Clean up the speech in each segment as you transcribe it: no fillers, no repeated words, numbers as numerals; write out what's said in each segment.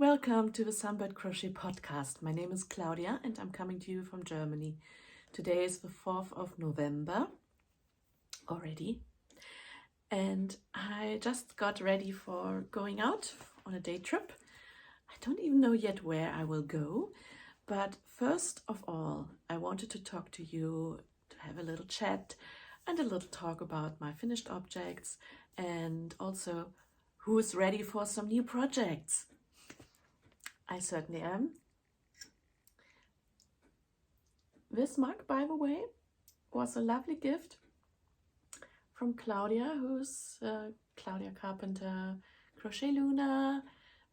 Welcome to the Sunbirdcrochet podcast. My name is Claudia and I'm coming to you from Germany. Today is the 4th of November already, and I just got ready for going out on a day trip. I don't even know yet where I will go, but first of all, I wanted to talk to you, to have a little chat and a little talk about my finished objects and also who is ready for some new projects. I certainly am. This mug, by the way, was a lovely gift from Claudia, who's Claudia Carpenter Crochet Luna.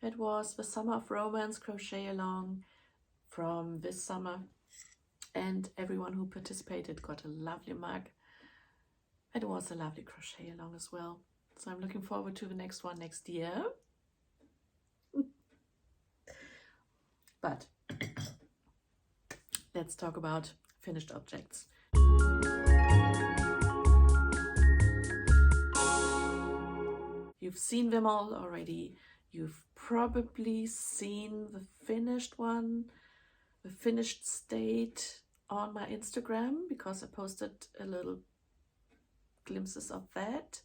It was the Summer of Romance Crochet Along from this summer, and everyone who participated got a lovely mug. It was a lovely crochet along as well. So I'm looking forward to the next one next year. But let's talk about finished objects. You've seen them all already. You've probably seen the finished one, the finished state on my Instagram, because I posted a little glimpses of that.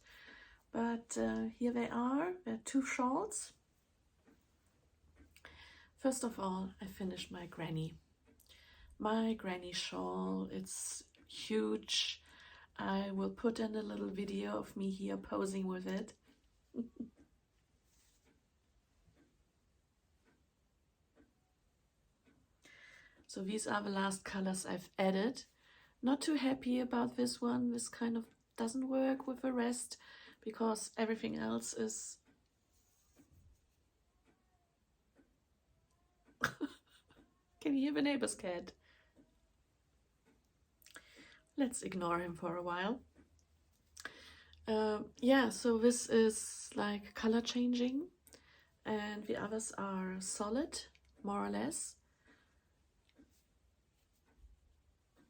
But here they are. They're two shawls. First of all, I finished my granny. My granny shawl, it's huge. I will put in a little video of me here posing with it. So these are the last colors I've added. Not too happy about this one. This kind of doesn't work with the rest because everything else is Can you hear the neighbor's cat? Let's ignore him for a while. Yeah, so this is like color changing, and the others are solid, more or less.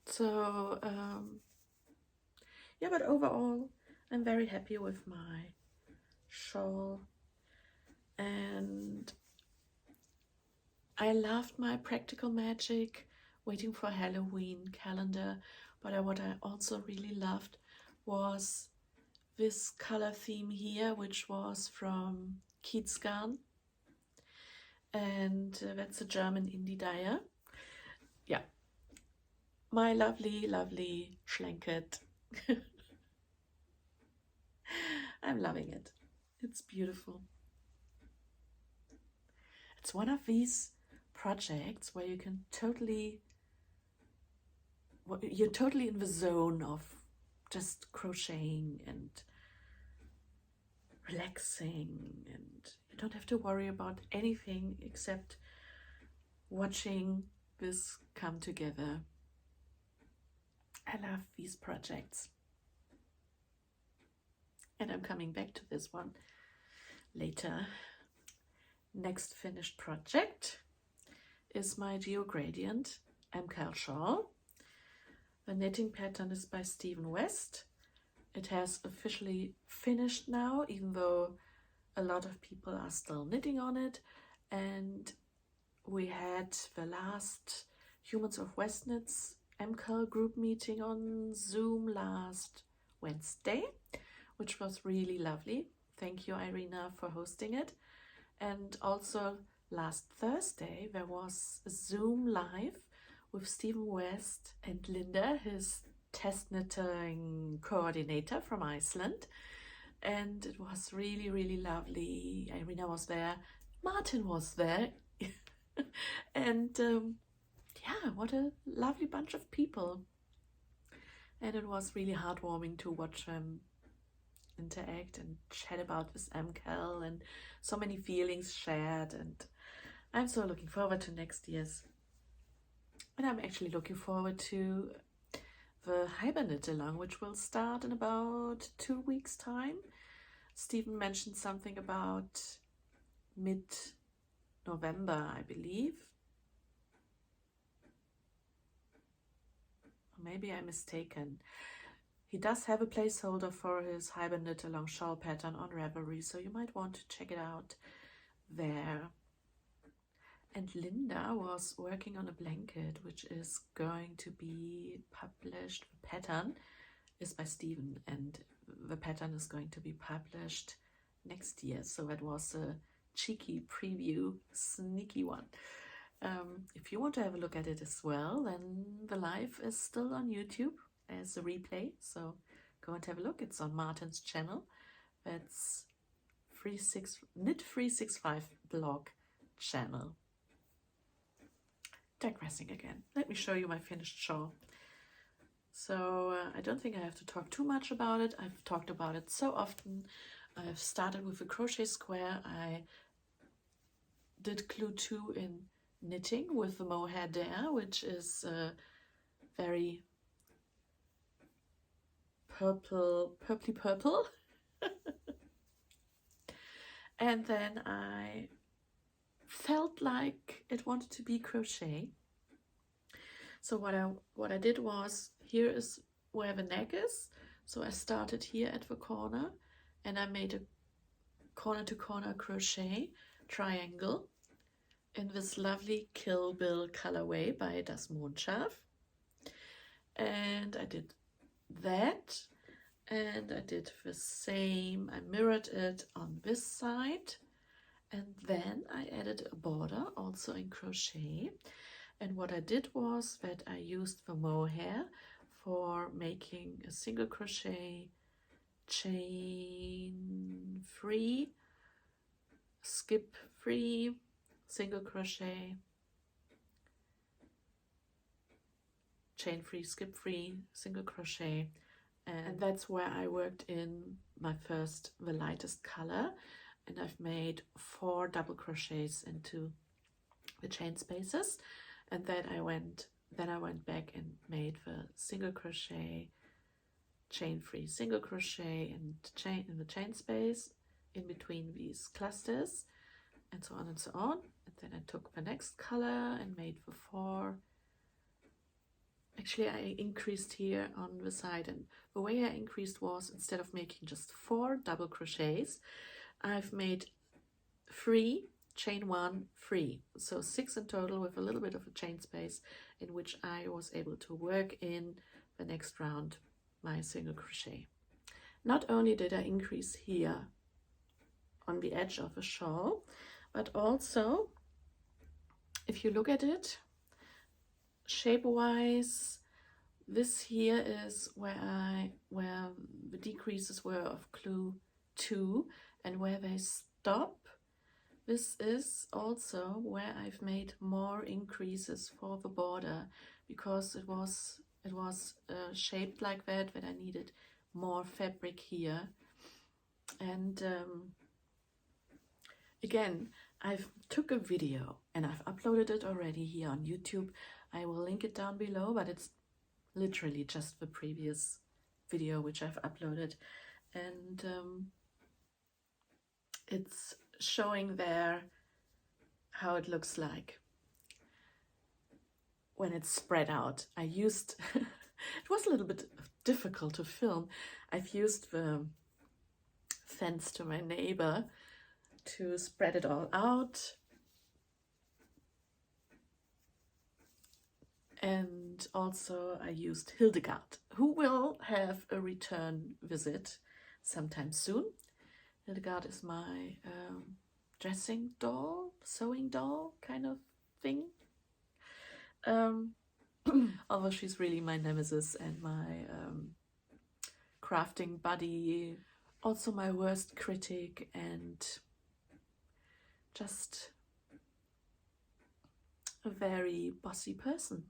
So yeah, but overall I'm very happy with my shawl, and I loved my Practical Magic Waiting for Halloween calendar, but what I also really loved was this color theme here, which was from Kiezgarn, and that's a German indie dyer. Yeah, my lovely Schlenket. I'm loving it. It's beautiful. It's one of these projects where you can you're totally in the zone of just crocheting and relaxing, and you don't have to worry about anything except watching this come together. I love these projects, and I'm coming back to this one later. Next finished project is my Geo Gradient MCAL shawl. The knitting pattern is by Stephen West. It has officially finished now, even though a lot of people are still knitting on it. And we had the last Humans of West Knits MCAL group meeting on Zoom last Wednesday, which was really lovely. Thank you, Irina, for hosting it. And also last Thursday there was a Zoom live with Stephen West and Linda, his test knitting coordinator from Iceland, and it was really lovely. Irina was there, Martin was there, and yeah, what a lovely bunch of people. And it was really heartwarming to watch them interact and chat about this MCAL, and so many feelings shared, and I'm so looking forward to next year's. And I'm actually looking forward to the Hibernate along, which will start in about 2 weeks time. Stephen mentioned something about mid-November, I believe. Or maybe I'm mistaken. He does have a placeholder for his Hibernate along shawl pattern on Ravelry, so you might want to check it out there. Linda was working on a blanket which is going to be published. The pattern is by Stephen, and the pattern is going to be published next year. So it was a cheeky preview, sneaky one. If you want to have a look at it as well, then the live is still on YouTube as a replay. So go and have a look. It's on Martin's channel. That's Knit365 blog channel. Digressing again. Let me show you my finished shawl. So I don't think I have to talk too much about it. I've talked about it so often. I've started with a crochet square. I did clue 2 in knitting with the mohair there, which is very purpley purple. And then I felt like it wanted to be crochet. So what I did was, here is where the neck is. So I started here at the corner and I made a corner to corner crochet triangle in this lovely Kill Bill colorway by Das Mondschaf. And I did that, and I did the same. I mirrored it on this side, and then I added a border also in crochet. And what I did was that I used the mohair for making a single crochet, chain free, skip free, single crochet, chain free, skip free, single crochet. And that's where I worked in the lightest color, and I've made 4 double crochets into the chain spaces. And then I went back and made the single crochet, chain free, single crochet, and chain in the chain space in between these clusters, and so on and so on. And then I took the next color and made the 4. Actually, I increased here on the side, and the way I increased was, instead of making just 4 double crochets, I've made 3 chain 1 3, so 6 in total, with a little bit of a chain space in which I was able to work in the next round my single crochet. Not only did I increase here on the edge of the shawl, but also, if you look at it shape wise, this here is where the decreases were of clue 2, and where they stop, this is also where I've made more increases for the border, because it was shaped like that I needed more fabric here. And again, I've took a video and I've uploaded it already here on YouTube. I will link it down below, but it's literally just the previous video which I've uploaded, and it's showing there how it looks like when it's spread out. I used it was a little bit difficult to film. I've used the fence to my neighbor to spread it all out, and also I used Hildegard, who will have a return visit sometime soon. Hildegard is my dressing doll, sewing doll kind of thing. Although she's really my nemesis and my crafting buddy, also my worst critic, and just a very bossy person.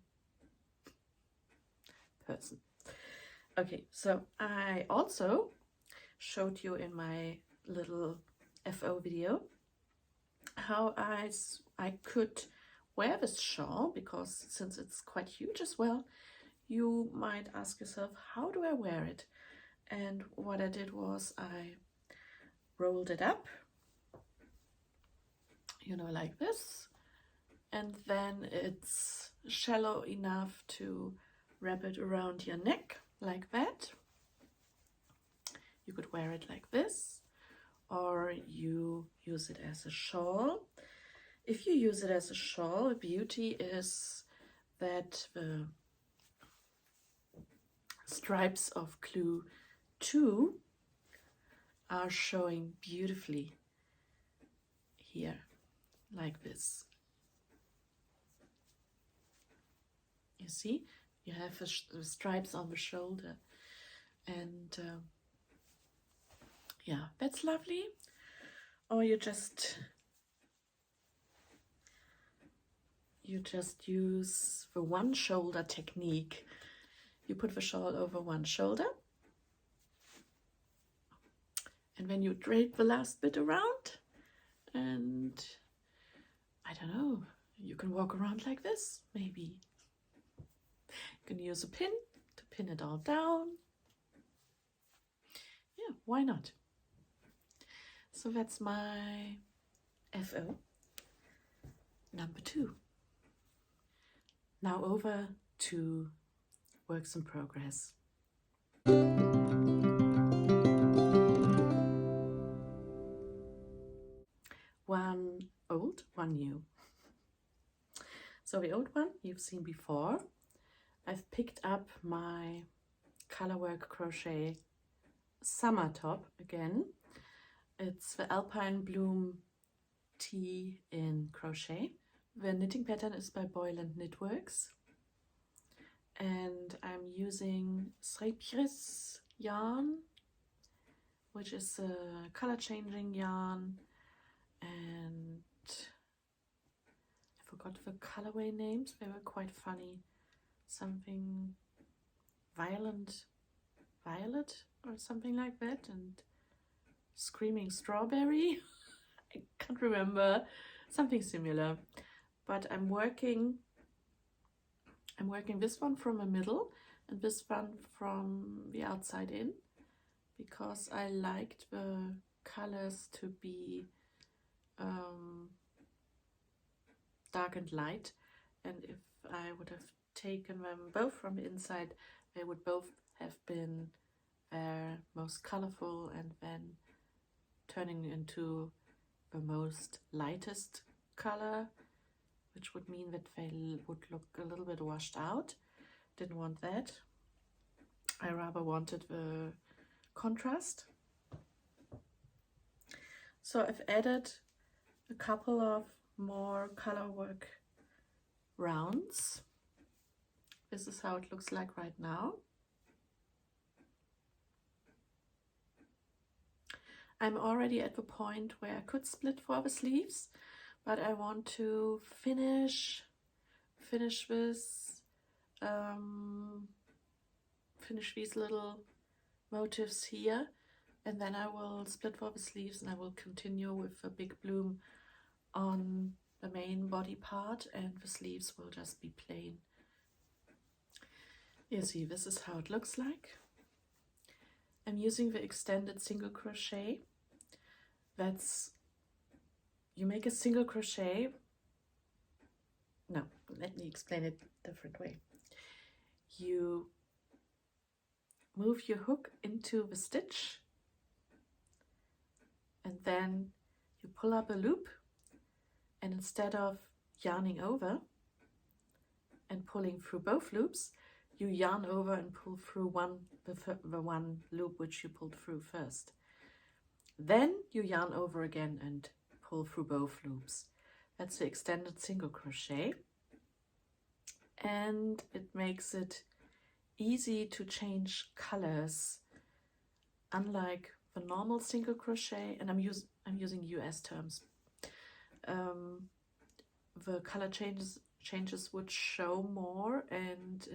Okay, so I also showed you in my little FO video how I could wear this shawl, because since it's quite huge as well, you might ask yourself, how do I wear it? And what I did was I rolled it up, you know, like this, and then it's shallow enough to wrap it around your neck like that. You could wear it like this, or you use it as a shawl. If you use it as a shawl, the beauty is that the stripes of Clue 2 are showing beautifully here, like this. You see, you have the stripes on the shoulder, and yeah, that's lovely. Or you just use the one shoulder technique. You put the shawl over one shoulder, and then you drape the last bit around, and I don't know, you can walk around like this, maybe. You can use a pin to pin it all down. Yeah, why not? So that's my FO number 2. Now over to works in progress. One old, one new. So the old one you've seen before. I've picked up my Colorwork Crochet summer top again. It's the Alpine Bloom Tee in crochet. The knitting pattern is by Boyland Knitworks, and I'm using Cypress yarn, which is a color changing yarn, and I forgot the colorway names. They were quite funny. Something violet or something like that, and screaming strawberry. I can't remember, something similar. But I'm working this one from the middle and this one from the outside in, because I liked the colors to be dark and light, and if I would have taken them both from the inside, they would both have been their most colorful and then turning into the most lightest color, which would mean that they would look a little bit washed out. Didn't want that. I rather wanted the contrast. So I've added a couple of more colorwork rounds. This is how it looks like right now. I'm already at the point where I could split for the sleeves, but I want to finish this, finish these little motifs here, and then I will split for the sleeves, and I will continue with a big bloom on the main body part, and the sleeves will just be plain. You see, this is how it looks like. I'm using the extended single crochet. That's, you make a single crochet. No, let me explain it a different way. You move your hook into the stitch, and then you pull up a loop, and instead of yarning over and pulling through both loops, you yarn over and pull through the one loop which you pulled through first. Then you yarn over again and pull through both loops. That's the extended single crochet, and it makes it easy to change colors, unlike the normal single crochet. And I'm using US terms. The color changes would show more, and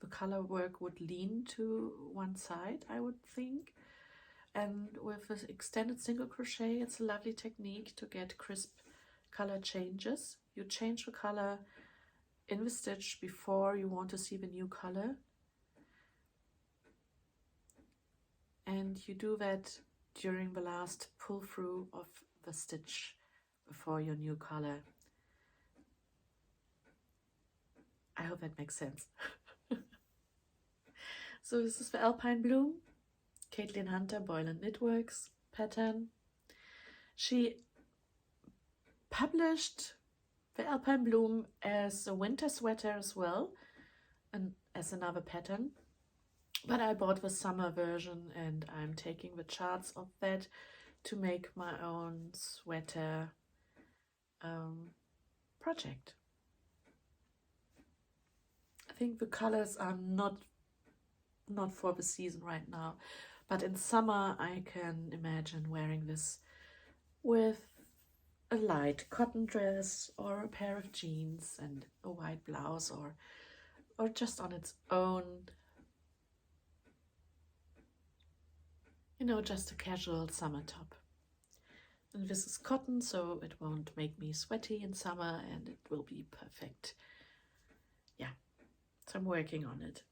the color work would lean to one side, I would think. And with this extended single crochet, it's a lovely technique to get crisp color changes. You change the color in the stitch before you want to see the new color, and you do that during the last pull through of the stitch before your new color. I hope that makes sense. So this is the Alpine Bloom, Caitlin Hunter, Boyland Knitworks pattern. She published the Alpine Bloom as a winter sweater as well, and as another pattern, but I bought the summer version and I'm taking the charts of that to make my own sweater project. I think the colors are not for the season right now, but in summer I can imagine wearing this with a light cotton dress or a pair of jeans and a white blouse, or just on its own, you know, just a casual summer top. And this is cotton, so it won't make me sweaty in summer and it will be perfect. Yeah, so I'm working on it.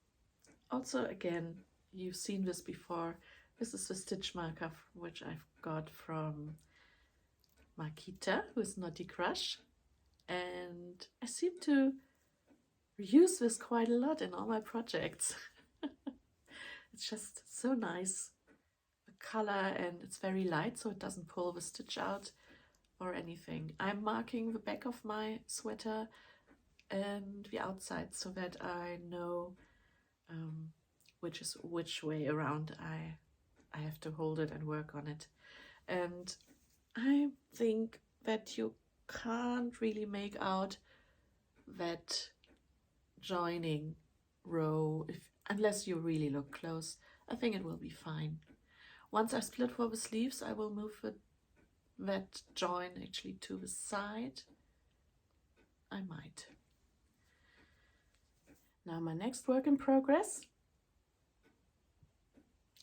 Also, again, you've seen this before. This is the stitch marker which I've got from Markita, who is Naughty Crush, and I seem to use this quite a lot in all my projects. It's just so nice, the color, and it's very light, so it doesn't pull the stitch out or anything. I'm marking the back of my sweater and the outside so that I know which is which way around I have to hold it and work on it. And I think that you can't really make out that joining row unless you really look close. I think it will be fine. Once I split for the sleeves, I will move that join actually to the side. I might. Now my next work in progress.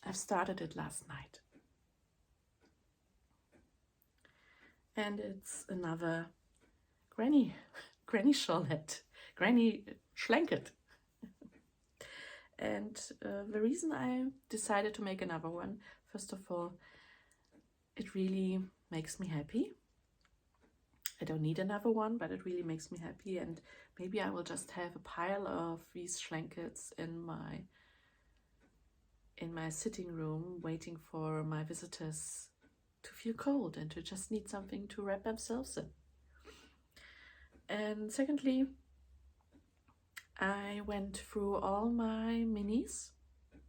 I've started it last night. And it's another granny shawlette, granny schlanket. And the reason I decided to make another one, first of all, it really makes me happy. I don't need another one, but it really makes me happy, and maybe I will just have a pile of these schlankets in my sitting room waiting for my visitors to feel cold and to just need something to wrap themselves in. And secondly, I went through all my minis.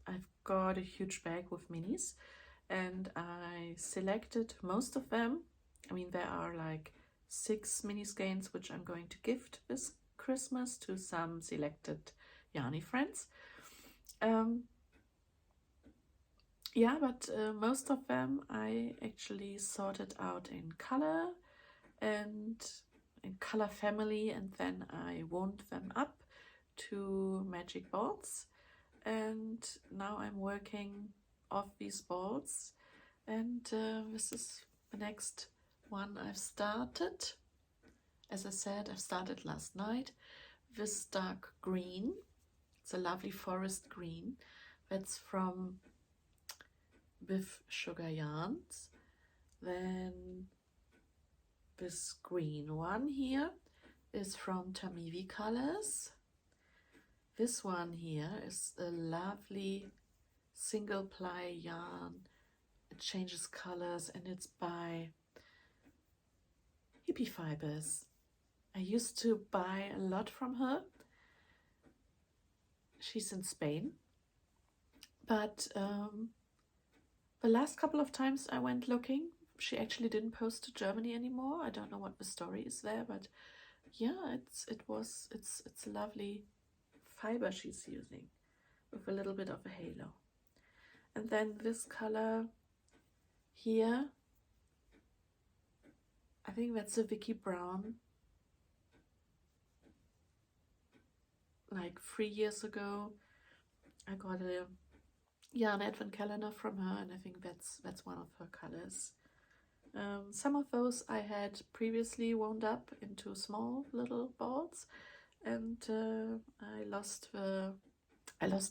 I've got a huge bag with minis and I selected most of them. I mean, there are like 6 mini skeins which I'm going to gift this Christmas to some selected Yarny friends. Yeah, but most of them I actually sorted out in color and in color family, and then I wound them up to magic balls, and now I'm working off these balls, and this is the next one I've started. As I said, I started last night. This dark green, it's a lovely forest green, that's from with Sugar Yarns. Then this green one here is from Tamivi Colors. This one here is a lovely single ply yarn. It changes colors and it's by Hippie Fibers. I used to buy a lot from her. She's in Spain, but the last couple of times I went looking, she actually didn't post to Germany anymore. I don't know what the story is there, but yeah, it's a lovely fiber she's using with a little bit of a halo. And then this color here, I think that's a Vicky Brown. Like 3 years ago, I got a yarn advent calendar from her, and I think that's one of her colors. Some of those I had previously wound up into small little balls, and I lost the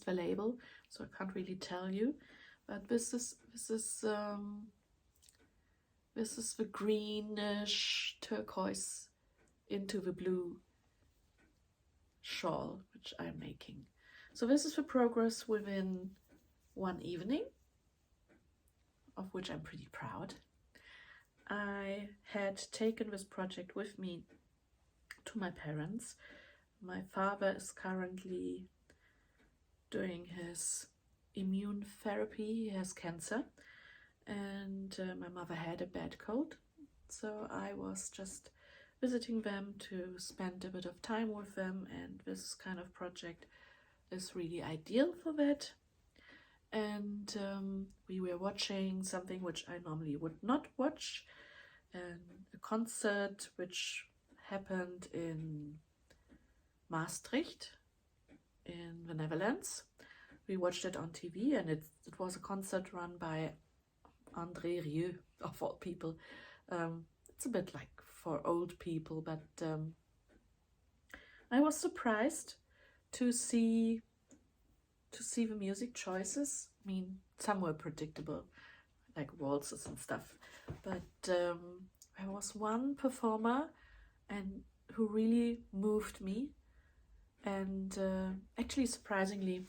label, so I can't really tell you. But this is the greenish turquoise into the blue shawl which I'm making. So this is the progress within one evening, of which I'm pretty proud. I had taken this project with me to my parents. My father is currently doing his immune therapy. He has cancer, and my mother had a bad cold, so I was just visiting them to spend a bit of time with them, and this kind of project is really ideal for that. And we were watching something which I normally would not watch, a concert which happened in Maastricht in the Netherlands. We watched it on TV, and it was a concert run by André Rieu, of all people. It's a bit like for old people, but I was surprised to see the music choices. I mean, some were predictable, like waltzes and stuff, but there was one performer and who really moved me, and actually surprisingly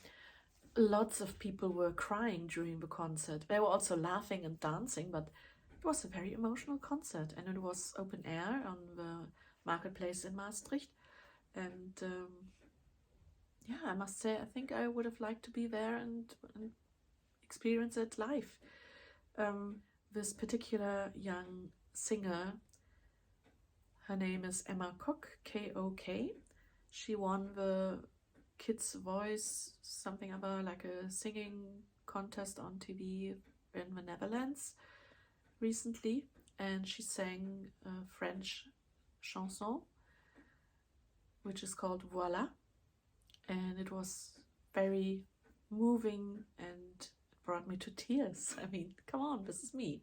lots of people were crying during the concert. They were also laughing and dancing, but it was a very emotional concert, and it was open air on the marketplace in Maastricht. And yeah, I must say, I think I would have liked to be there and experience it live. This particular young singer, her name is Emma Kok, K-O-K. She won the Kids Voice, something other, like a singing contest on TV in the Netherlands recently, and she sang a French chanson which is called Voilà, and it was very moving and it brought me to tears. I mean, come on, this is me.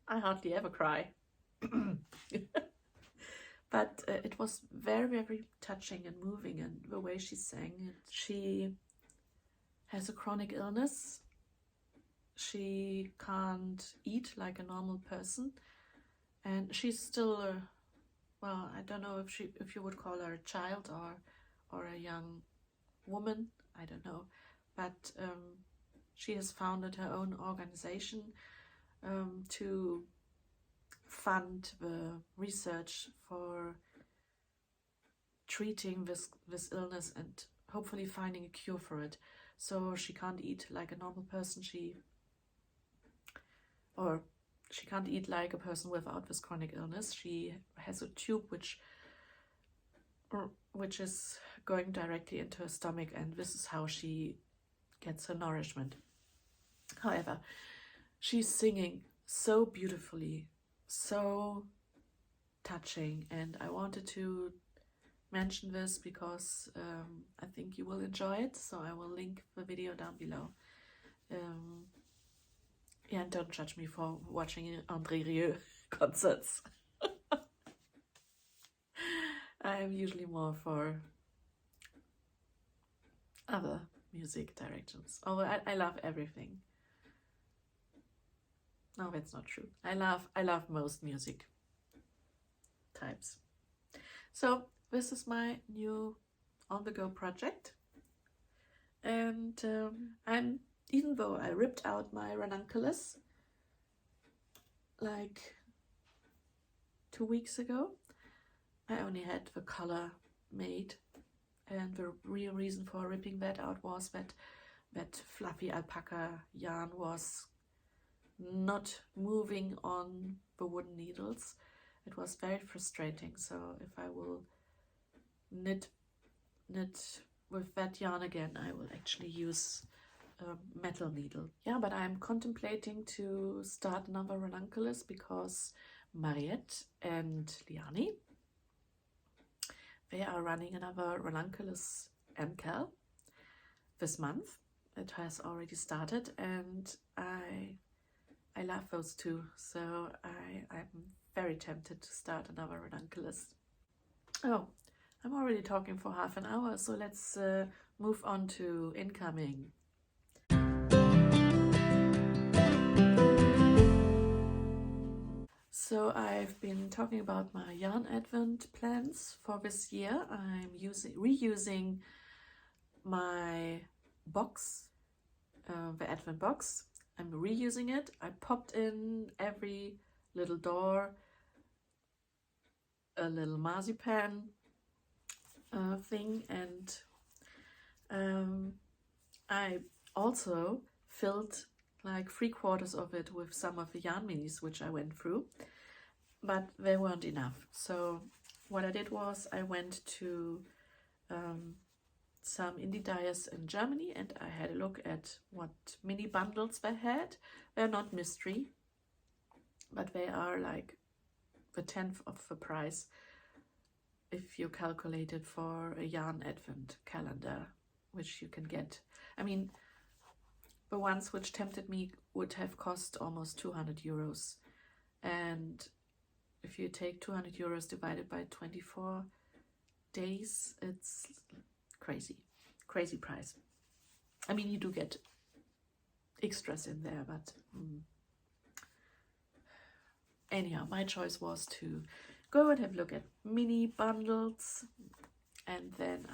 I hardly ever cry. But it was very, very touching and moving, and the way she sang it. She has a chronic illness. She can't eat like a normal person, and she's still well, I don't know if you would call her a child or a young woman, I don't know, but she has founded her own organization to fund the research for treating this illness and hopefully finding a cure for it. So she can't eat like a normal person, she can't eat like a person without this chronic illness. She has a tube which is going directly into her stomach, and this is how she gets her nourishment. However, she's singing so beautifully, so touching, and I wanted to mention this because I think you will enjoy it, so I will link the video down below. Yeah, and don't judge me for watching André Rieu concerts. I am usually more for other music directions. Although I love everything. No, that's not true. I love most music types. So this is my new on-the-go project, and even though I ripped out my ranunculus like 2 weeks ago, I only had the color made, and the real reason for ripping that out was that fluffy alpaca yarn was not moving on the wooden needles. It was very frustrating, so if I will knit with that yarn again, I will actually use a metal needle. Yeah, but I'm contemplating to start another ranunculus because Mariette and Liani, they are running another ranunculus MCAL this month. It has already started, and I love those two, so I'm very tempted to start another ranunculus. Oh, I'm already talking for half an hour, so let's move on to incoming. So I've been talking about my yarn advent plans for this year. I'm reusing my box, the advent box. I'm reusing it. I popped in every little door, a little marzipan thing, and I also filled like 3/4 of it with some of the yarn minis which I went through, but they weren't enough. So what I did was I went to some indie dyers in Germany, and I had a look at what mini bundles they had. They're not mystery, but they are like the 10th of the price if you calculate it for a yarn advent calendar, which you can get. I mean, the ones which tempted me would have cost almost 200 euros. And if you take 200 euros divided by 24 days, it's crazy price. I mean, you do get extras in there, but anyhow, my choice was to go and have a look at mini bundles, and then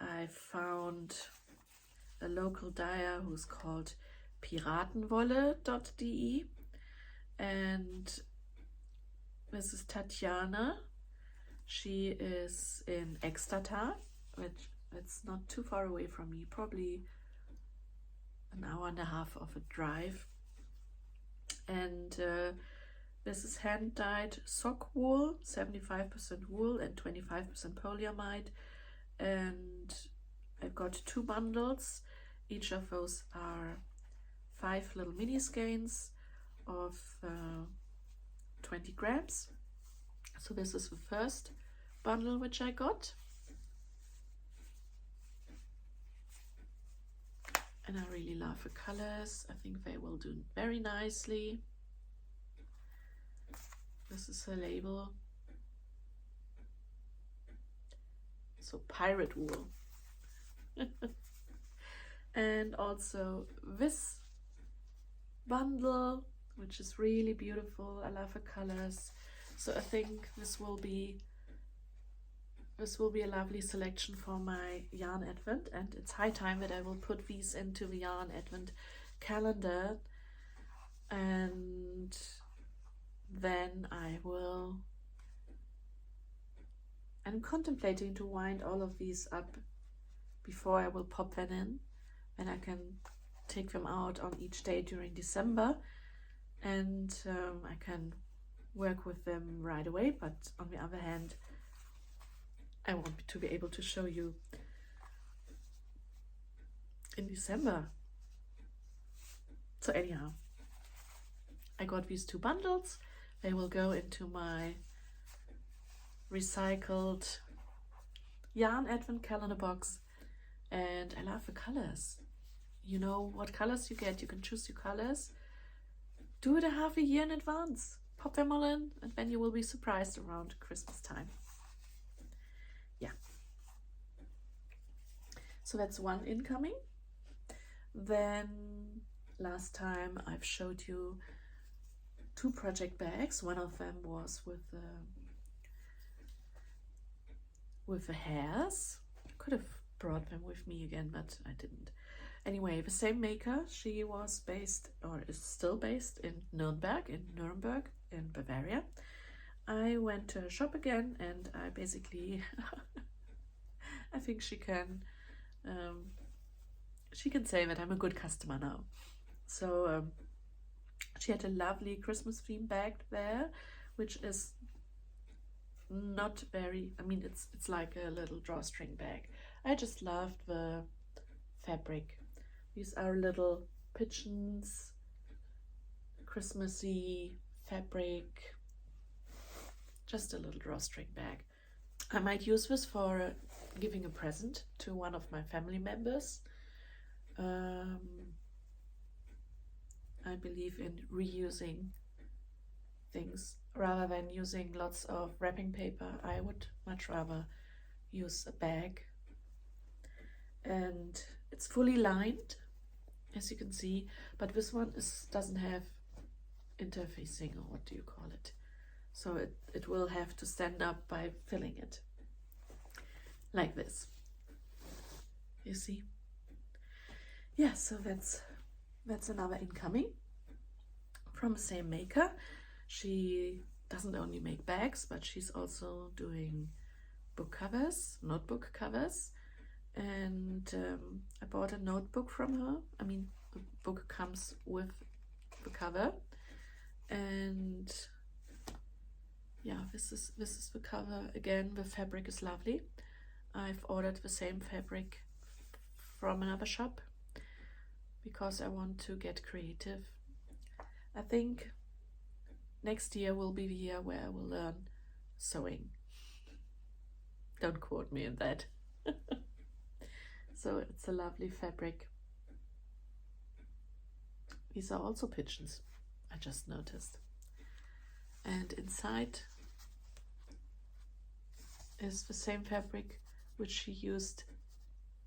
I found a local dyer who's called piratenwolle.de, and this is Tatjana. She is in Exeter, which it's not too far away from me, probably an hour and a half of a drive. And this is hand-dyed sock wool, 75% wool and 25% polyamide. And I've got 2 bundles. Each of those are 5 little mini skeins of 20 grams. So this is the first bundle which I got. And I really love the colors. I think they will do very nicely. This is a label. So pirate wool. And also this bundle, which is really beautiful. I love the colors. So I think this will be a lovely selection for my yarn advent, and it's high time that I will put these into the yarn advent calendar, and then I'm contemplating to wind all of these up before I will pop them in, and I can take them out on each day during December, and I can work with them right away. But on the other hand, I want to be able to show you in December. So anyhow, I got these 2 bundles. They will go into my recycled yarn advent calendar box, and I love the colors. You know what colors you get. You can choose your colors. Do it a half a year in advance. Pop them all in, and then you will be surprised around Christmas time. Yeah. So that's one incoming. Then last time I've showed you 2 project bags. One of them was with the hairs. I could have brought them with me again, but I didn't. Anyway, the same maker. She was based, or is still based, in Nuremberg in Bavaria. I went to her shop again, and I basically I think she can say that I'm a good customer now. So she had a lovely Christmas theme bag there, which is not very, I mean, it's like a little drawstring bag. I just loved the fabric. These are little pigeons, Christmassy fabric, just a little drawstring bag. I might use this for giving a present to one of my family members. I believe in reusing things rather than using lots of wrapping paper. I would much rather use a bag, and it's fully lined, as you can see, but this one doesn't have interfacing, or what do you call it? So it will have to stand up by filling it like this. You see? Yeah, so that's another incoming from the same maker. She doesn't only make bags, but she's also doing book covers, notebook covers. And I bought a notebook from her. I mean, the book comes with the cover, and yeah, this is the cover. Again, the fabric is lovely. I've ordered the same fabric from another shop because I want to get creative. I think next year will be the year where I will learn sewing. Don't quote me on that. So it's a lovely fabric. These are also pigeons, I just noticed. And inside is the same fabric which she used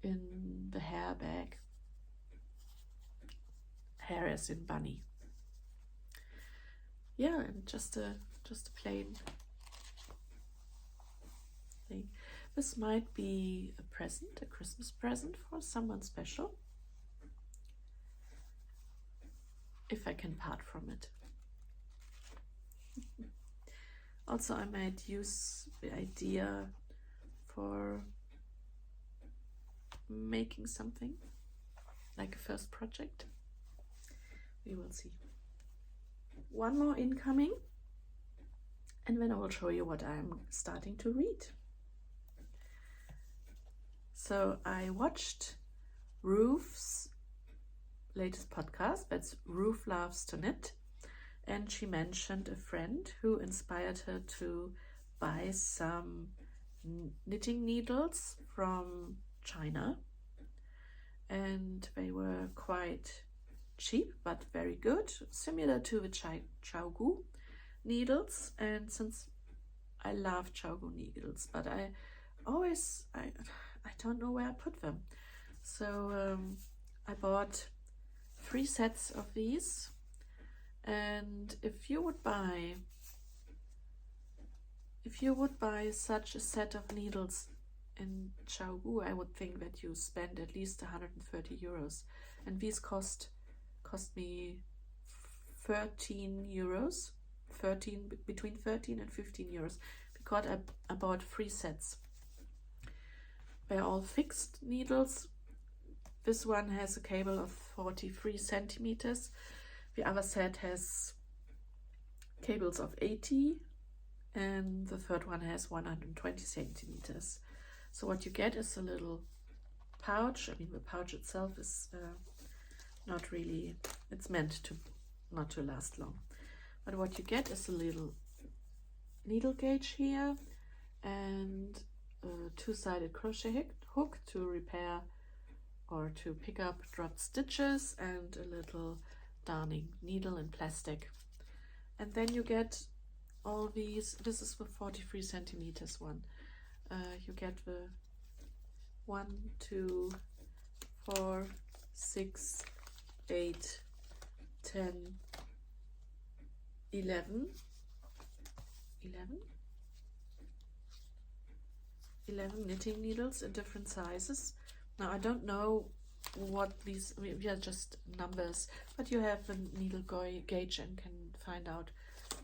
in the hair bag. Hair as in bunny. Yeah, and just a plain thing. This might be a present, a Christmas present for someone special, if I can part from it. Also, I might use the idea for making something, like a first project. We will see. One more incoming, and then I will show you what I'm starting to read. So I watched Ruth's latest podcast, that's Ruth Loves to Knit, and she mentioned a friend who inspired her to buy some knitting needles from China, and they were quite cheap but very good, similar to the Chaogu needles. And since I love Chaogu needles, but I don't know where I put them, so I bought 3 sets of these. And if you would buy such a set of needles in Chaogu, I would think that you spend at least 130 euros, and these cost me 13 euros, between 13 and 15 euros, because I bought 3 sets. They're all fixed needles. This one has a cable of 43 centimeters. The other set has cables of 80, and the third one has 120 centimeters. So what you get is a little pouch. I mean, the pouch itself is not really, it's meant to not to last long. But what you get is a little needle gauge here, and a 2-sided crochet hook to repair or to pick up dropped stitches, and a little darning needle in plastic. And then you get all these. This is the 43 centimeters one. You get the 1, 2, 4, 6, 8, 10, 11 knitting needles in different sizes. Now I don't know what these, I mean, we are just numbers, but you have a needle gauge and can find out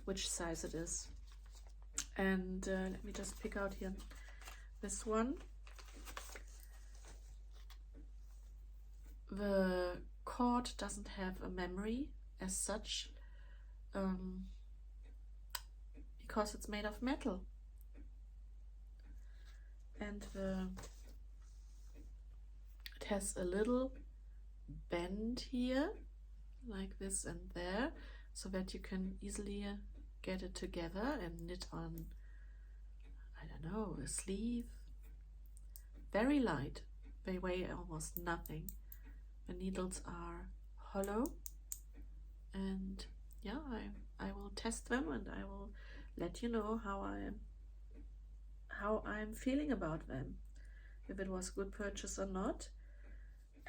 which size it is. And let me just pick out here this one. The cord doesn't have a memory as such, because it's made of metal, and it has a little bend here like this and there, so that you can easily get it together and knit on, I don't know, a sleeve. Very light, they weigh almost nothing. The needles are hollow, and yeah, I will test them, and I will let you know how I'm feeling about them, if it was a good purchase or not.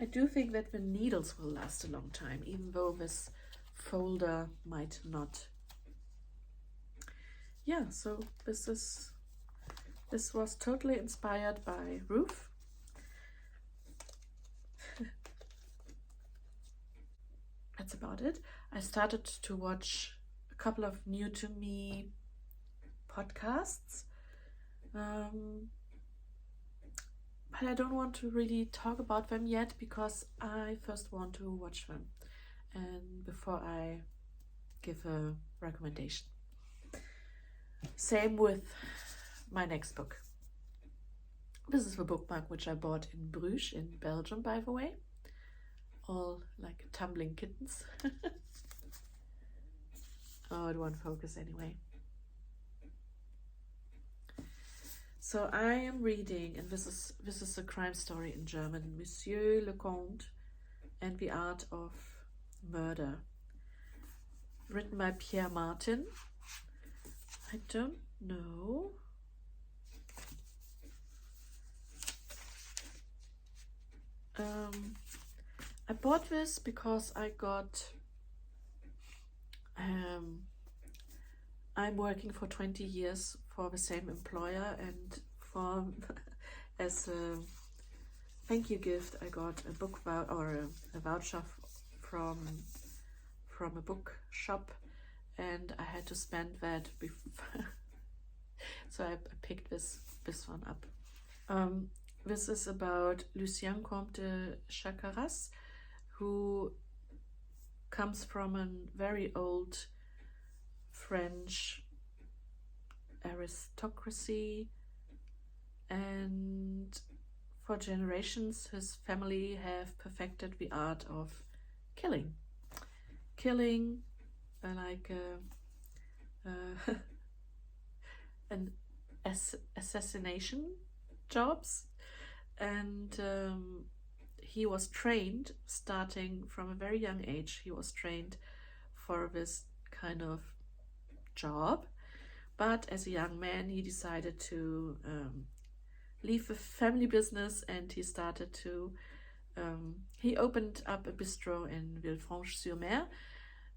I do think that the needles will last a long time, even though this folder might not. Yeah, so this was totally inspired by Ruth. That's about it. I started to watch a couple of new to me podcasts, but I don't want to really talk about them yet because I first want to watch them and before I give a recommendation. Same with my next book. This is the bookmark which I bought in Bruges in Belgium, by the way. All like tumbling kittens. Oh, it won't focus anyway. So I am reading, and this is a crime story in German, Monsieur le Comte and the Art of Murder, written by Pierre Martin. I don't know. I bought this because I got I'm working for 20 years for the same employer, and for as a thank you gift I got a book a voucher from a book shop, and I had to spend that before so I picked this one up. This is about Lucien Comte de Chacaras, who comes from a very old French aristocracy, and for generations his family have perfected the art of killing like an assassination jobs, and he was trained starting from a very young age. He was trained for this kind of job, but as a young man he decided to leave the family business, and he started to he opened up a bistro in Villefranche-sur-Mer.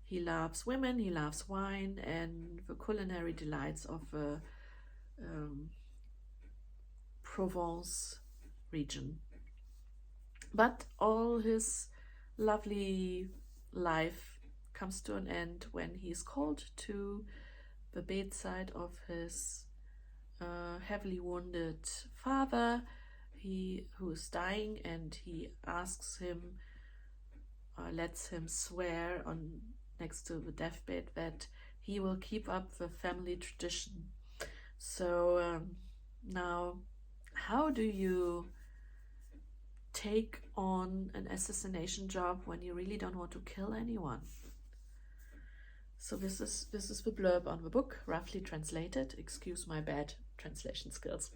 He loves women, he loves wine, and the culinary delights of the Provence region. But all his lovely life comes to an end when he is called to the bedside of his heavily wounded father, who is dying, and he asks him, lets him swear on next to the deathbed that he will keep up the family tradition. So now, how do you take on an assassination job when you really don't want to kill anyone? So this is the blurb on the book, roughly translated. Excuse my bad translation skills.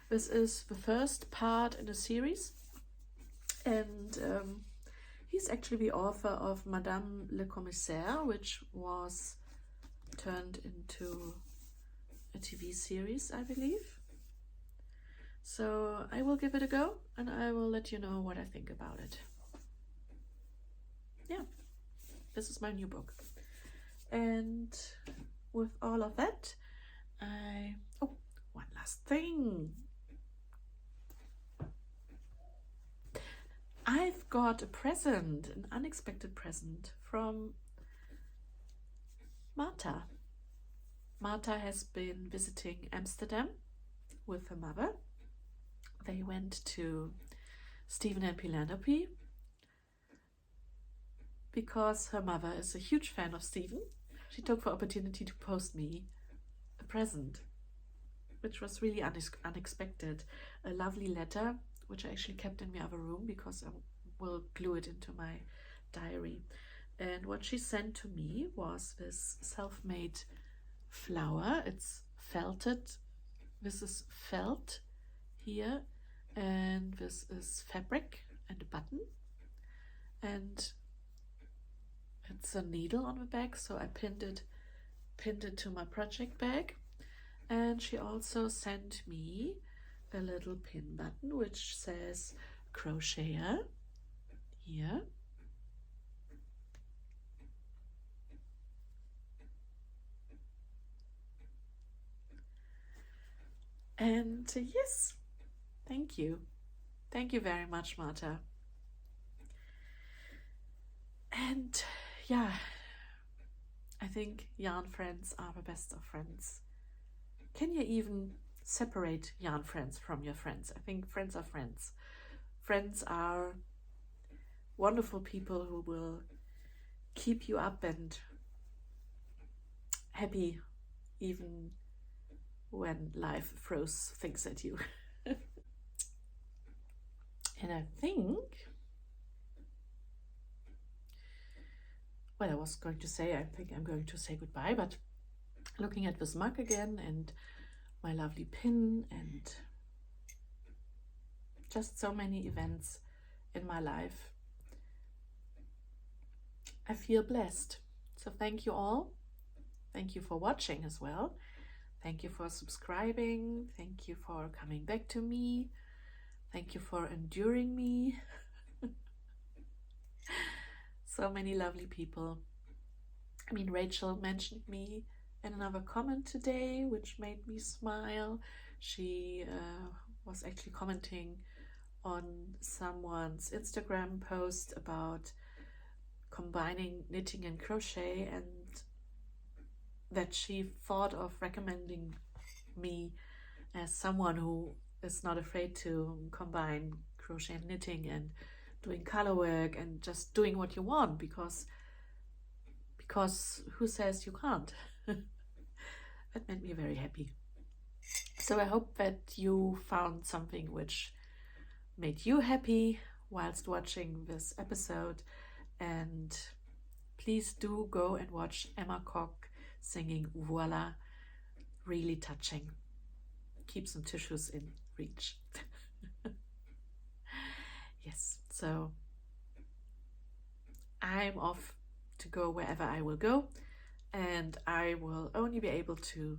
This is the first part in a series, and he's actually the author of Madame le Commissaire, which was turned into a TV series, I believe. So I will give it a go, and I will let you know what I think about it. Yeah, this is my new book. And with all of that, oh, one last thing. I've got a present, an unexpected present from Marta. Marta has been visiting Amsterdam with her mother. They went to Stephen and Penelope because her mother is a huge fan of Stephen. She took the opportunity to post me a present, which was really unexpected. A lovely letter, which I actually kept in the other room because I will glue it into my diary. And what she sent to me was this self-made flower. It's felted. This is felt here, and this is fabric and a button, and it's a needle on the back, so I pinned it to my project bag. And she also sent me a little pin button which says crocheter here. And yes, thank you very much, Marta. And yeah, I think yarn friends are the best of friends. Can you even separate yarn friends from your friends? I think friends are friends. Friends are wonderful people who will keep you up and happy even when life throws things at you. And I think, well, I was going to say, I think I'm going to say goodbye, but looking at this mug again and my lovely pin and just so many events in my life, I feel blessed. So thank you all. Thank you for watching as well. Thank you for subscribing. Thank you for coming back to me. Thank you for enduring me. So many lovely people. I mean, Rachel mentioned me in another comment today, which made me smile. She was actually commenting on someone's Instagram post about combining knitting and crochet, and that she thought of recommending me as someone who is not afraid to combine crochet and knitting and doing color work and just doing what you want, because who says you can't? That made me very happy. So I hope that you found something which made you happy whilst watching this episode, and please do go and watch Emma Koch singing Voilà. Really touching. Keep some tissues in reach. Yes, so I'm off to go wherever I will go, and I will only be able to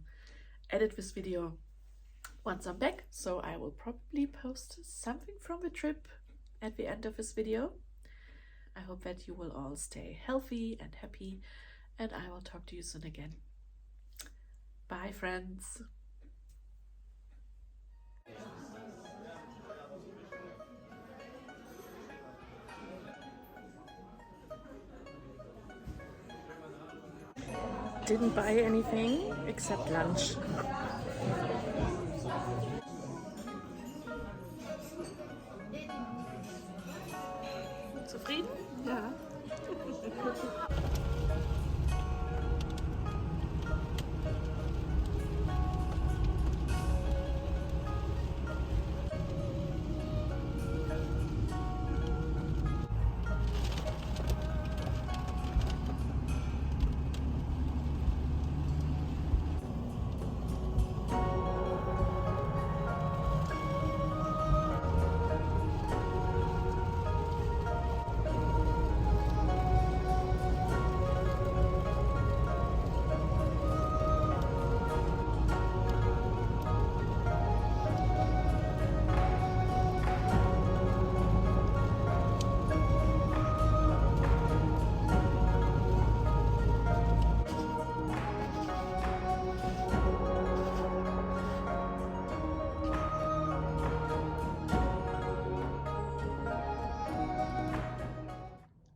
edit this video once I'm back, so I will probably post something from the trip at the end of this video. I hope that you will all stay healthy and happy, and I will talk to you soon again. Bye, friends. Didn't buy anything except lunch. Zufrieden? Ja.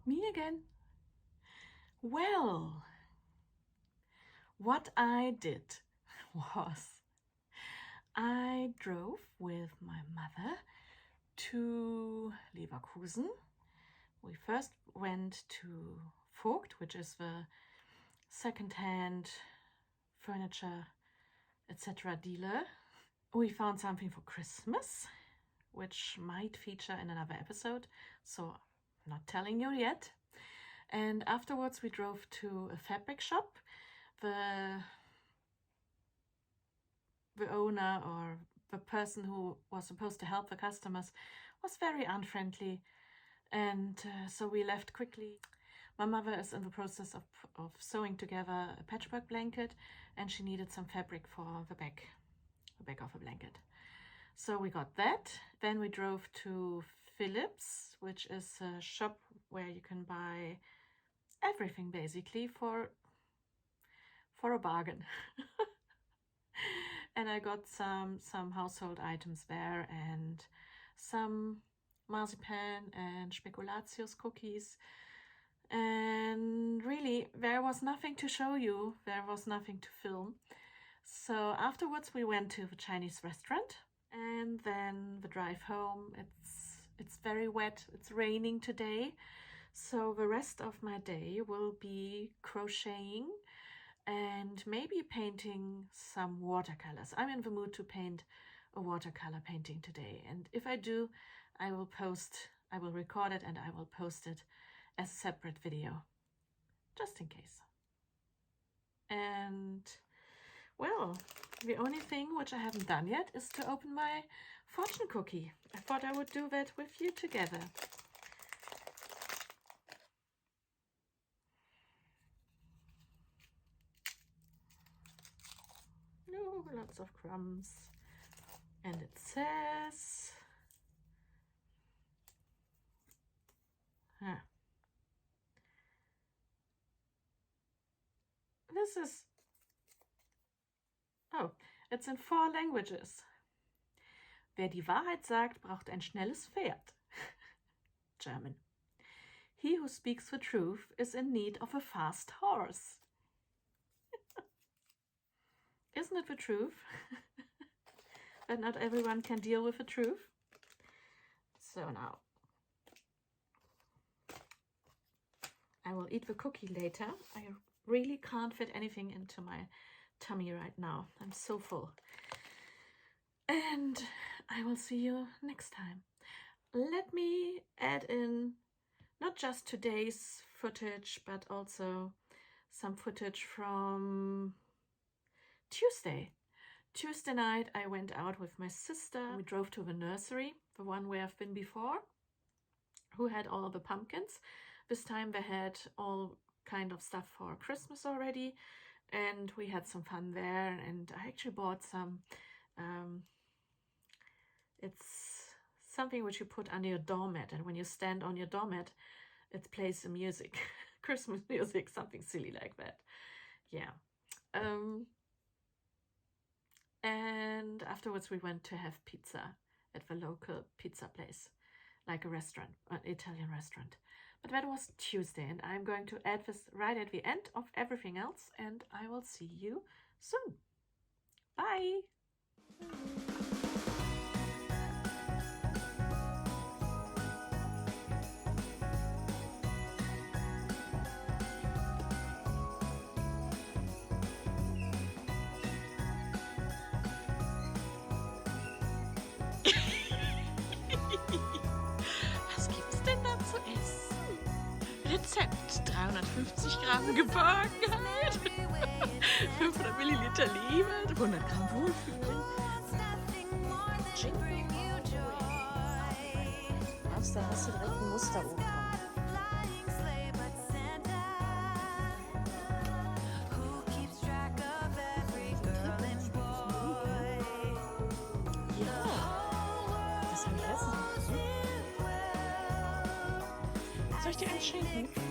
Me again. Well, what I did was I drove with my mother to Leverkusen. We first went to Vogt, which is the second-hand furniture, etc. dealer. We found something for Christmas, which might feature in another episode, so I'm not telling you yet. And afterwards we drove to a fabric shop. The owner, or the person who was supposed to help the customers, was very unfriendly, and so we left quickly. My mother is in the process of sewing together a patchwork blanket, and she needed some fabric for the back of a blanket. So we got that. Then we drove to Philips, which is a shop where you can buy everything basically for a bargain. And I got some household items there, and some marzipan and spekulatius cookies, And really, there was nothing to show you. There was nothing to film. So afterwards we went to the Chinese restaurant, and then the drive home. It's very wet. It's raining today. So the rest of my day will be crocheting and maybe painting some watercolors. I'm in the mood to paint a watercolor painting today. And if I do, I will record it and I will post it as a separate video, just in case. And well, the only thing which I haven't done yet is to open my fortune cookie. I thought I would do that with you together. No, lots of crumbs. And it says, this is, oh, it's in 4 languages. Wer die Wahrheit sagt, braucht ein schnelles Pferd. German. He who speaks the truth is in need of a fast horse. Isn't it the truth? That not everyone can deal with the truth? So now, I will eat the cookie later. I really can't fit anything into my tummy right now. I'm so full. And I will see you next time. Let me add in not just today's footage, but also some footage from Tuesday. Tuesday night I went out with my sister. We drove to the nursery, the one where I've been before, who had all the pumpkins. This time they had all kind of stuff for Christmas already, and we had some fun there. And I actually bought some, it's something which you put under your doormat, and when you stand on your doormat, it plays the music, Christmas music, something silly like that. Yeah. And afterwards we went to have pizza at the local pizza place, like a restaurant, an Italian restaurant. But that was Tuesday, and I'm going to add this right at the end of everything else, and I will see you soon. Bye! Was gibt's denn da zu essen? Rezept: 350 Gramm Geborgenheit, 500 Milliliter Liebe, 100 Gramm Wohlfühlen. Da hast du direkt ein Muster oben. Soll ich dir einen schenken?